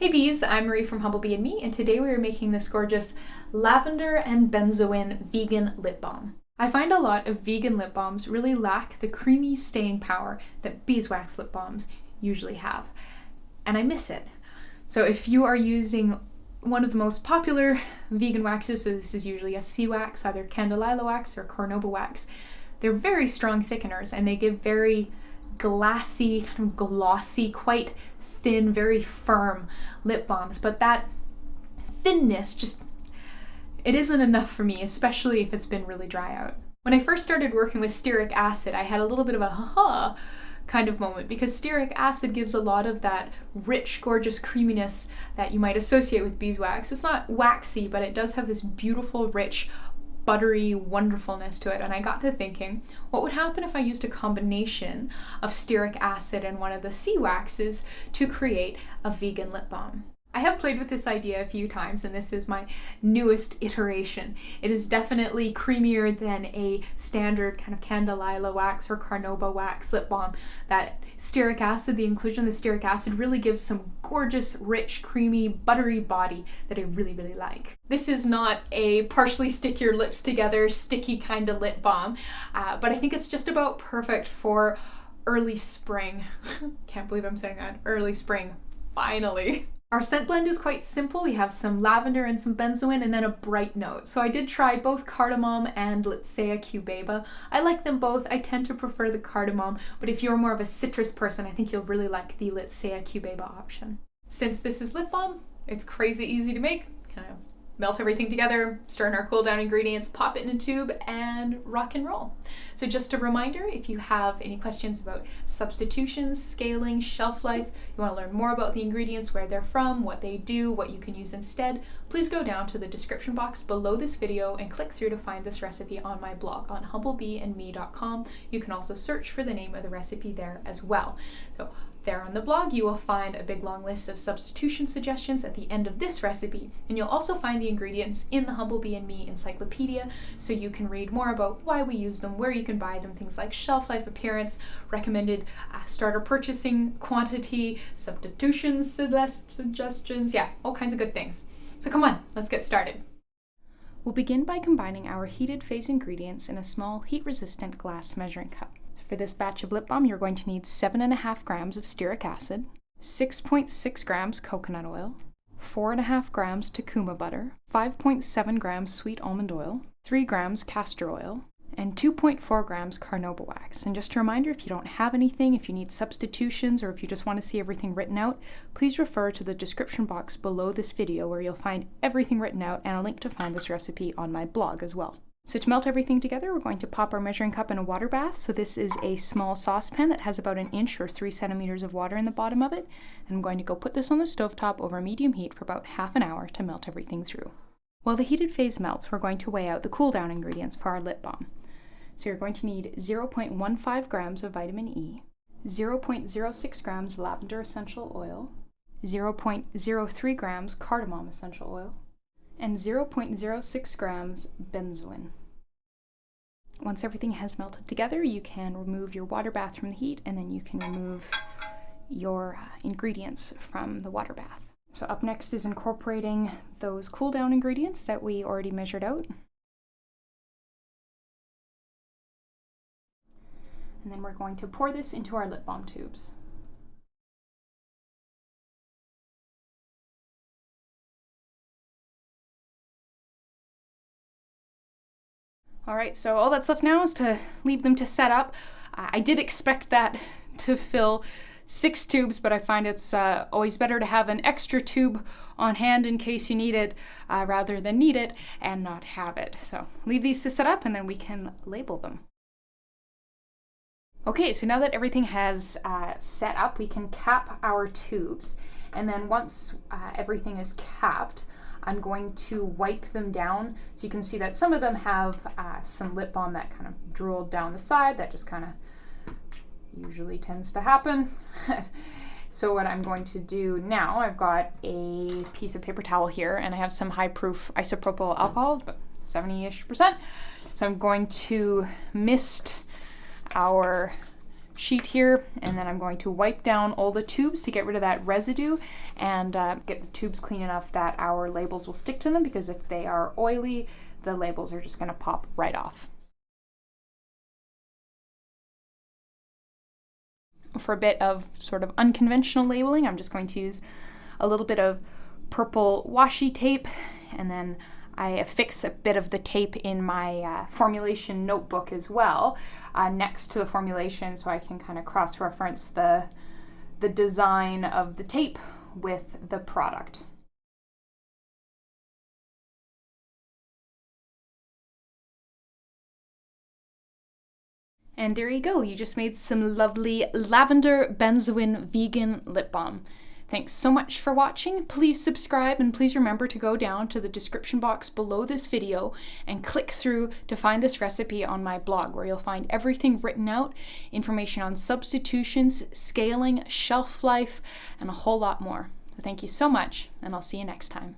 Hey bees, I'm Marie from Humblebee and Me, and today we are making this gorgeous lavender and benzoin vegan lip balm. I find a lot of vegan lip balms really lack the creamy staying power that beeswax lip balms usually have, and I miss it. So if you are using one of the most popular vegan waxes, so this is usually a sea wax, either candelilla wax or carnauba wax, they're very strong thickeners and they give very glassy, kind of glossy, quite thin, very firm lip balms, but that thinness just, it isn't enough for me, especially if it's been really dry out. When I first started working with stearic acid, I had a little bit of a ha-ha kind of moment because stearic acid gives a lot of that rich, gorgeous creaminess that you might associate with beeswax. It's not waxy, but it does have this beautiful, rich, buttery wonderfulness to it, and I got to thinking, what would happen if I used a combination of stearic acid and one of the sea waxes to create a vegan lip balm? I have played with this idea a few times, and this is my newest iteration. It is definitely creamier than a standard kind of candelilla wax or carnauba wax lip balm. That stearic acid, the inclusion of the stearic acid really gives some gorgeous, rich, creamy, buttery body that I really, really like. This is not a partially stick your lips together, sticky kind of lip balm, but I think it's just about perfect for early spring. Can't believe I'm saying that. Early spring, finally. Our scent blend is quite simple. We have some lavender and some benzoin and then a bright note. So I did try both cardamom and Litsea cubeba. I like them both. I tend to prefer the cardamom, but if you're more of a citrus person, I think you'll really like the Litsea cubeba option. Since this is lip balm, it's crazy easy to make. Kind of melt everything together, stir in our cool down ingredients, pop it in a tube, and rock and roll. So just a reminder, if you have any questions about substitutions, scaling, shelf life, you want to learn more about the ingredients, where they're from, what they do, what you can use instead, please go down to the description box below this video and click through to find this recipe on my blog on humblebeeandme.com. You can also search for the name of the recipe there as well. So there on the blog, you will find a big long list of substitution suggestions at the end of this recipe, and you'll also find the ingredients in the Humblebee and Me encyclopedia, so you can read more about why we use them, where you can buy them, things like shelf life, appearance, recommended starter purchasing quantity, substitution suggestions, yeah, all kinds of good things. So come on, let's get started. We'll begin by combining our heated phase ingredients in a small heat-resistant glass measuring cup. For this batch of lip balm, you're going to need 7.5 grams of stearic acid, 6.6 grams coconut oil, 4.5 grams tucuma butter, 5.7 grams sweet almond oil, 3 grams castor oil, and 2.4 grams carnauba wax. And just a reminder, if you don't have anything, if you need substitutions, or if you just want to see everything written out, please refer to the description box below this video where you'll find everything written out and a link to find this recipe on my blog as well. So to melt everything together, we're going to pop our measuring cup in a water bath. So this is a small saucepan that has about 1 inch or 3 centimeters of water in the bottom of it. And I'm going to go put this on the stovetop over medium heat for about half an hour to melt everything through. While the heated phase melts, we're going to weigh out the cool down ingredients for our lip balm. So you're going to need 0.15 grams of vitamin E, 0.06 grams lavender essential oil, 0.03 grams cardamom essential oil, and 0.06 grams benzoin. Once everything has melted together, you can remove your water bath from the heat, and then you can remove your ingredients from the water bath. So up next is incorporating those cool down ingredients that we already measured out. And then we're going to pour this into our lip balm tubes. All right, so all that's left now is to leave them to set up. I did expect that to fill 6 tubes, but I find it's always better to have an extra tube on hand in case you need it, rather than need it and not have it. So leave these to set up and then we can label them. Okay, so now that everything has set up, we can cap our tubes. And then once everything is capped, I'm going to wipe them down. So you can see that some of them have some lip balm that kind of drooled down the side. That just kind of usually tends to happen. So what I'm going to do now, I've got a piece of paper towel here and I have some high proof isopropyl alcohols, but 70-ish%. So I'm going to mist our sheet here, and then I'm going to wipe down all the tubes to get rid of that residue and get the tubes clean enough that our labels will stick to them, because if they are oily, the labels are just going to pop right off. For a bit of sort of unconventional labeling, I'm just going to use a little bit of purple washi tape, and then I affix a bit of the tape in my formulation notebook as well, next to the formulation, so I can kind of cross-reference the design of the tape with the product. And there you go, you just made some lovely lavender benzoin vegan lip balm. Thanks so much for watching. Please subscribe, and please remember to go down to the description box below this video and click through to find this recipe on my blog, where you'll find everything written out, information on substitutions, scaling, shelf life, and a whole lot more. So thank you so much, and I'll see you next time.